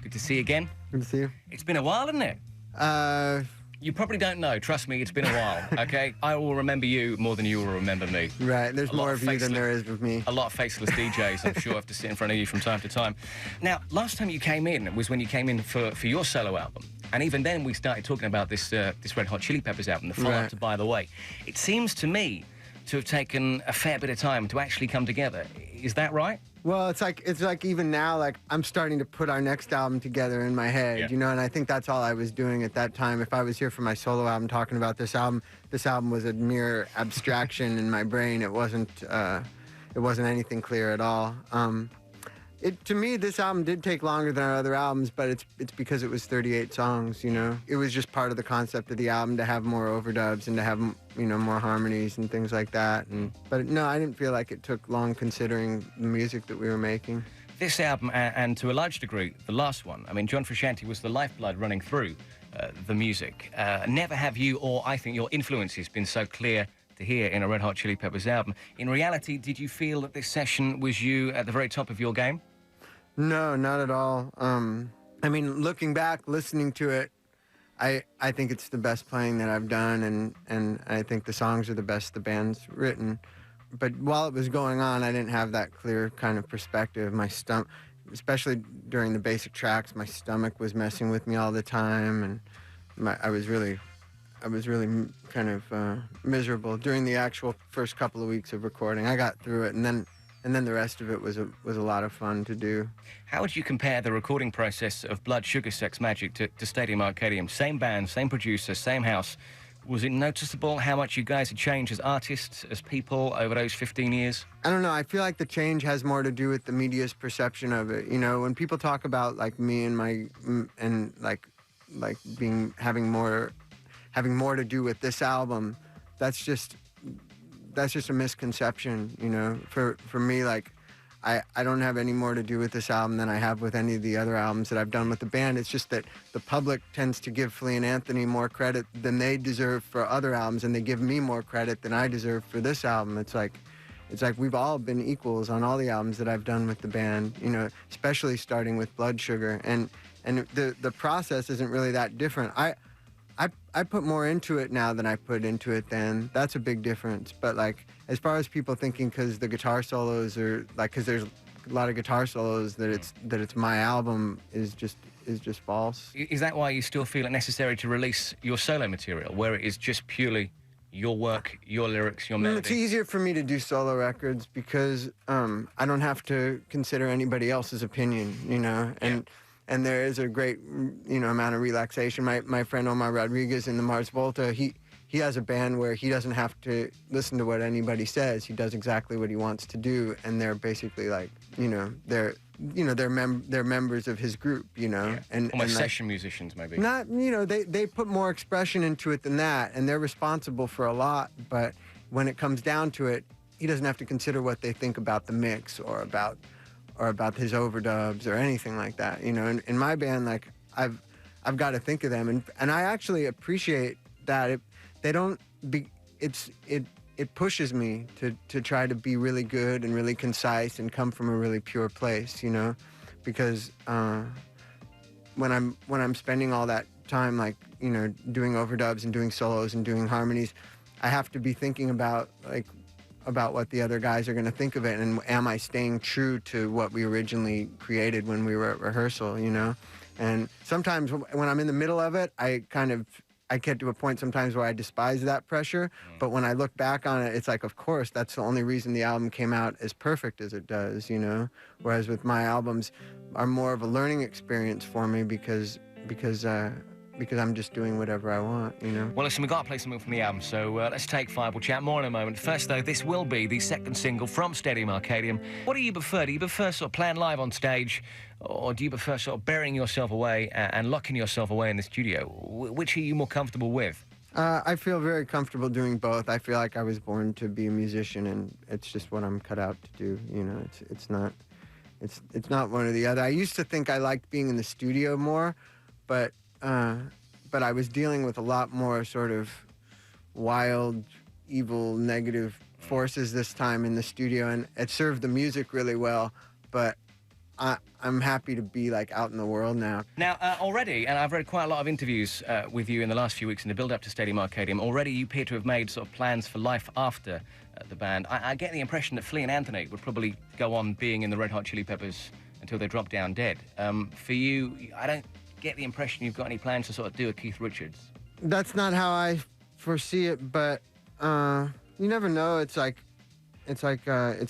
Good to see you again. Good to see you. It's been a while, hasn't it? You probably don't know. Trust me, it's been a while, okay? I will remember you more than you will remember me. Right, there's more of you than there is of me. A lot of faceless DJs, I'm sure, have to sit in front of you from time to time. Now, last time you came in was when you came in for your solo album. And even then, we started talking about this Red Hot Chili Peppers album, the follow-up to By the Way. It seems to me to have taken a fair bit of time to actually come together. Is that right? Well, it's like even now, like, I'm starting to put our next album together in my head, you know, and I think that's all I was doing at that time. If I was here for my solo album talking about this album was a mere abstraction in my brain. It wasn't anything clear at all. To me, this album did take longer than our other albums, but it's because it was 38 songs, you know. It was just part of the concept of the album to have more overdubs and to have, you know, more harmonies and things like that. But no, I didn't feel like it took long considering the music that we were making. This album, and to a large degree, the last one, I mean, John Frusciante was the lifeblood running through the music. Never have you, or I think your influences, been so clear to hear in a Red Hot Chili Peppers album. In reality, did you feel that this session was you at the very top of your game? No, not at all. I mean, looking back, listening to it, I think it's the best playing that I've done, and I think the songs are the best the band's written. But while it was going on, I didn't have that clear kind of perspective. My stomach, especially during the basic tracks, my stomach was messing with me all the time, and I was really kind of miserable during the actual first couple of weeks of recording. I got through it, and then the rest of it was a lot of fun to do. How would you compare the recording process of Blood Sugar Magik to Stadium Arcadum? Same band, same producer, same house. Was it noticeable how much you guys had changed as artists, as people, over those 15 years? I don't know. I feel like the change has more to do with the media's perception of it. You know, when people talk about like me and having more to do with this album, that's just a misconception, you know. For me, like, I don't have any more to do with this album than I have with any of the other albums that I've done with the band. It's just that the public tends to give Flea and Anthony more credit than they deserve for other albums, and they give me more credit than I deserve for this album. It's like we've all been equals on all the albums that I've done with the band, you know, especially starting with Blood Sugar. And the process isn't really that different. I put more into it now than I put into it then. That's a big difference. But like, as far as people thinking, because the guitar solos are like, because there's a lot of guitar solos that it's my album is just false. Is that why you still feel it necessary to release your solo material, where it is just purely your work, your lyrics, your melody? It's easier for me to do solo records because I don't have to consider anybody else's opinion, you know, and there is a great, you know, amount of relaxation. My friend Omar Rodriguez in the Mars Volta, he has a band where he doesn't have to listen to what anybody says. He does exactly what he wants to do, and they're basically like, they're members of his group, you know. Yeah. And almost like, session musicians, maybe. Not, you know, they put more expression into it than that, and they're responsible for a lot. But when it comes down to it, he doesn't have to consider what they think about the mix or about his overdubs or anything like that, you know. In my band, like, I've got to think of them, and I actually appreciate that. It pushes me to try to be really good and really concise and come from a really pure place, you know, because when I'm spending all that time, like, you know, doing overdubs and doing solos and doing harmonies, I have to be thinking about what the other guys are going to think of it, and am I staying true to what we originally created when we were at rehearsal, you know? And sometimes when I'm in the middle of it, I get to a point sometimes where I despise that pressure, but when I look back on it, it's like, of course, that's the only reason the album came out as perfect as it does, you know? Whereas with my albums are more of a learning experience for me because I'm just doing whatever I want, you know? Well, listen, we've got to play something from the album, so let's take 5. We'll chat more in a moment. First, though, this will be the second single from Stadium Arcadum. What do you prefer? Do you prefer sort of playing live on stage, or do you prefer sort of burying yourself away and locking yourself away in the studio? Which are you more comfortable with? I feel very comfortable doing both. I feel like I was born to be a musician, and it's just what I'm cut out to do, you know? It's not one or the other. I used to think I liked being in the studio more, but I was dealing with a lot more sort of wild, evil, negative forces this time in the studio, and it served the music really well, but I'm happy to be like out in the world now. Now, already, and I've read quite a lot of interviews with you in the last few weeks in the build-up to Stadium Arcadum, already you appear to have made sort of plans for life after the band. I get the impression that Flea and Anthony would probably go on being in the Red Hot Chili Peppers until they drop down dead. For you, I don't get the impression you've got any plans to sort of do a Keith Richards. That's not how I foresee it, but you never know. It's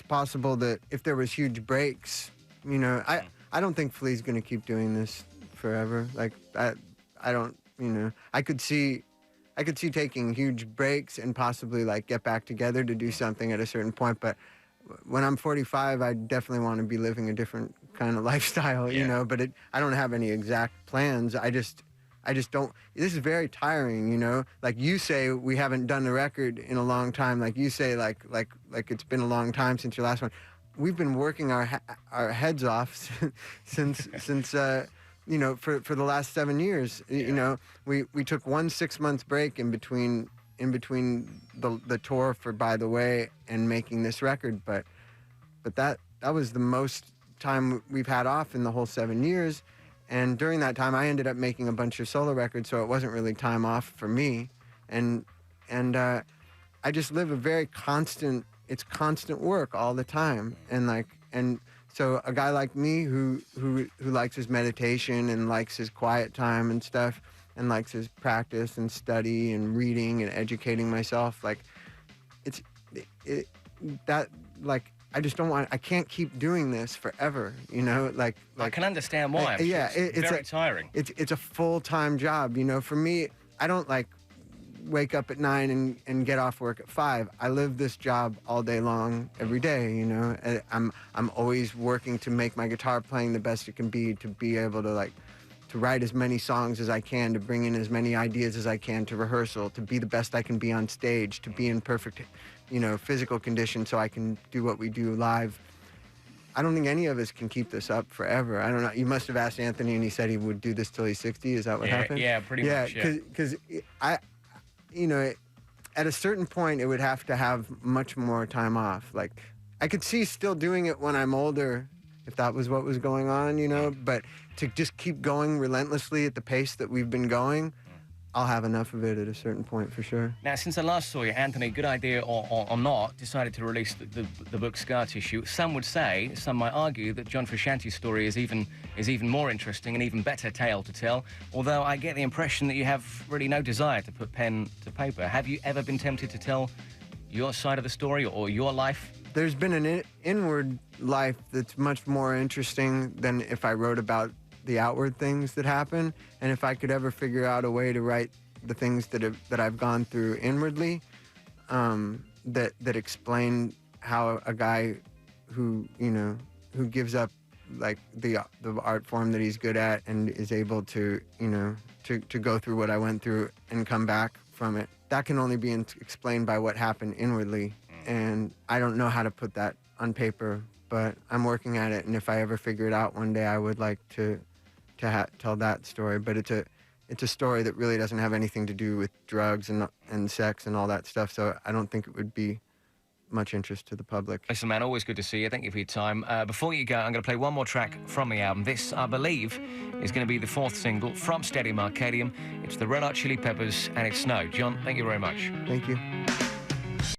possible that if there was huge breaks, you know, I don't think Flea's gonna keep doing this forever. Like I don't, you know, I could see taking huge breaks and possibly like get back together to do something at a certain point. But when I'm 45, I definitely want to be living a different kind of lifestyle, you know. But I don't have any exact plans. I just don't. This is very tiring, you know. Like you say, we haven't done a record in a long time. Like you say, like it's been a long time since your last one. We've been working our heads off since you know, for the last 7 years. You know, we took 1 6-month break in between the tour for By the Way and making this record, but that was the most time we've had off in the whole 7 years. And during that time, I ended up making a bunch of solo records, so it wasn't really time off for me. And I just live a very constant work all the time. And so a guy like me who likes his meditation and likes his quiet time and stuff, and likes his practice and study and reading and educating myself, like I just don't want. I can't keep doing this forever, you know. Like I can understand why. It's very tiring. It's a full-time job, you know. For me, I don't like wake up at 9 and get off work at 5. I live this job all day long, every day, you know. I'm always working to make my guitar playing the best it can be, to be able to to write as many songs as I can, to bring in as many ideas as I can to rehearsal, to be the best I can be on stage, to be in perfect, you know, physical condition so I can do what we do live. I don't think any of us can keep this up forever. I don't know. You must have asked Anthony, and he said he would do this till he's 60. Is that what happened? Yeah, pretty much. Yeah, because you know, at a certain point, it would have to have much more time off. Like, I could see still doing it when I'm older, if that was what was going on, you know. But to just keep going relentlessly at the pace that we've been going, I'll have enough of it at a certain point, for sure. Now, since I last saw you, Anthony, good idea or not, decided to release the book Scar Tissue. Some would say, some might argue, that John Frusciante's story is even more interesting and even better tale to tell, although I get the impression that you have really no desire to put pen to paper. Have you ever been tempted to tell your side of the story or your life? There's been an inward life that's much more interesting than if I wrote about the outward things that happen. And if I could ever figure out a way to write the things that I've gone through inwardly, that explain how a guy who, you know, who gives up like the art form that he's good at and is able to, you know, to go through what I went through and come back from it, that can only be explained by what happened inwardly. And I don't know how to put that on paper, but I'm working at it. And if I ever figure it out one day, I would like to tell that story. But it's a story that really doesn't have anything to do with drugs and sex and all that stuff. So I don't think it would be much interest to the public. Listen, man, always good to see you. Thank you for your time. Before you go, I'm going to play one more track from the album. This, I believe, is going to be the 4th single from Stadium Arcadum. It's the Red Hot Chili Peppers, and it's Snow. John, thank you very much. Thank you.